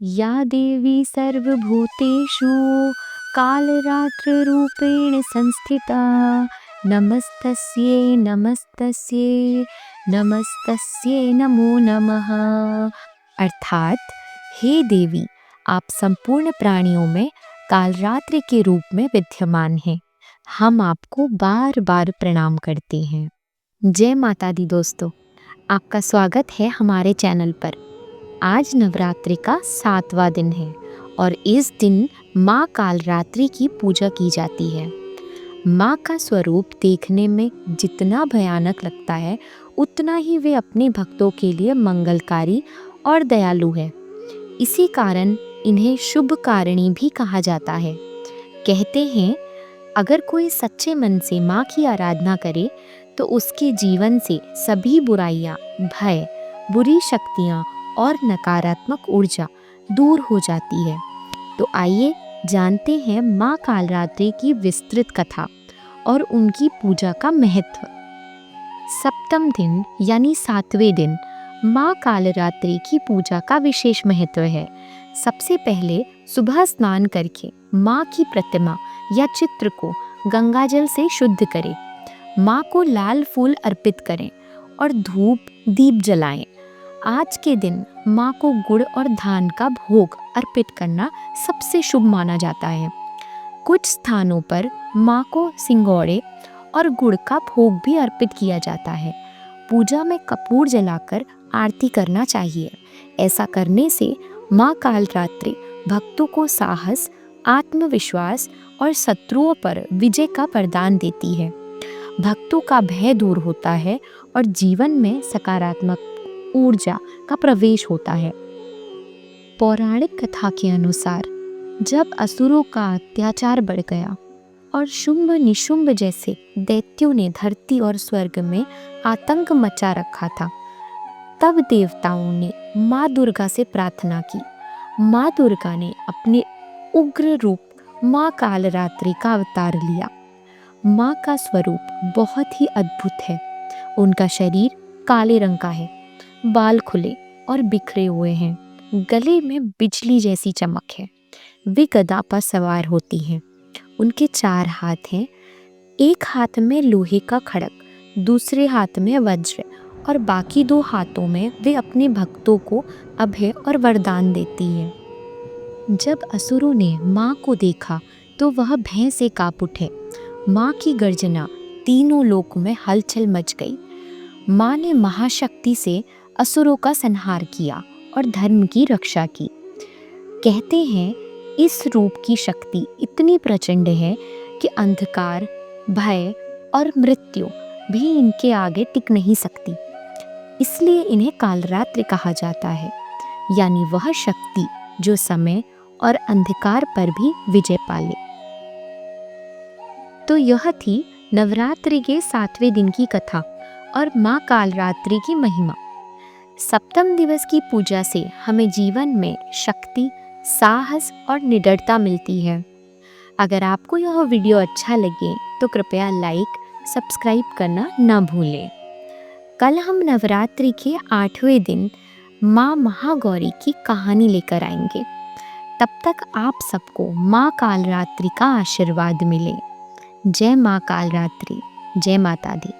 या देवी सर्वभूतेषु कालरात्रिरूपेण संस्थिता नमस्तस्यै नमस्तस्यै नमस्तस्यै नमो नमः। अर्थात हे देवी, आप संपूर्ण प्राणियों में कालरात्रि के रूप में विद्यमान हैं। हम आपको बार बार प्रणाम करते हैं। जय माता दी दोस्तों, आपका स्वागत है हमारे चैनल पर। आज नवरात्रि का 7वां दिन है और इस दिन माँ कालरात्रि की पूजा की जाती है। माँ का स्वरूप देखने में जितना भयानक लगता है, उतना ही वे अपने भक्तों के लिए मंगलकारी और दयालु है। इसी कारण इन्हें शुभकारिणी भी कहा जाता है। कहते हैं, अगर कोई सच्चे मन से माँ की आराधना करे तो उसके जीवन से सभी बुराइयाँ, भय, बुरी शक्तियाँ और नकारात्मक ऊर्जा दूर हो जाती है। तो आइए जानते हैं माँ कालरात्रि की विस्तृत कथा और उनकी पूजा का महत्व। सप्तम दिन यानी 7वें दिन माँ कालरात्रि की पूजा का विशेष महत्व है। सबसे पहले सुबह स्नान करके माँ की प्रतिमा या चित्र को गंगाजल से शुद्ध करें। माँ को लाल फूल अर्पित करें और धूप दीप जलाएं। आज के दिन माँ को गुड़ और धान का भोग अर्पित करना सबसे शुभ माना जाता है। कुछ स्थानों पर माँ को सिंगौड़े और गुड़ का भोग भी अर्पित किया जाता है। पूजा में कपूर जलाकर आरती करना चाहिए। ऐसा करने से माँ कालरात्रि भक्तों को साहस, आत्मविश्वास और शत्रुओं पर विजय का वरदान देती है। भक्तों का भय दूर होता है और जीवन में सकारात्मक ऊर्जा का प्रवेश होता है। पौराणिक कथा के अनुसार जब असुरों का अत्याचार बढ़ गया और शुंभ निशुंभ जैसे दैत्यों ने धरती और स्वर्ग में आतंक मचा रखा था, तब देवताओं ने माँ दुर्गा से प्रार्थना की। माँ दुर्गा ने अपने उग्र रूप माँ कालरात्रि का अवतार लिया। माँ का स्वरूप बहुत ही अद्भुत है। उनका शरीर काले रंग का है, बाल खुले और बिखरे हुए हैं, गले में बिजली जैसी चमक है। वे गदा पर सवार होती हैं। उनके 4 हाथ हैं, एक हाथ में लोहे का खड़ग, दूसरे हाथ में वज्र और बाकी 2 हाथों में वे अपने भक्तों को अभय और वरदान देती हैं। जब असुरों ने माँ को देखा तो वह भय से काँप उठे। माँ की गर्जना तीनों लोक में हलचल मच गई। माँ ने महाशक्ति से असुरों का संहार किया और धर्म की रक्षा की। कहते हैं, इस रूप की शक्ति इतनी प्रचंड है कि अंधकार, भय और मृत्यु भी इनके आगे टिक नहीं सकती। इसलिए इन्हें कालरात्रि कहा जाता है, यानी वह शक्ति जो समय और अंधकार पर भी विजय पाले। तो यह थी नवरात्रि के 7वें दिन की कथा और माँ कालरात्रि की महिमा। सप्तम दिवस की पूजा से हमें जीवन में शक्ति, साहस और निडरता मिलती है। अगर आपको यह वीडियो अच्छा लगे तो कृपया लाइक, सब्सक्राइब करना न भूलें। कल हम नवरात्रि के 8वें दिन माँ महागौरी की कहानी लेकर आएंगे। तब तक आप सबको माँ कालरात्रि का आशीर्वाद मिले। जय माँ कालरात्रि, जय माता दी।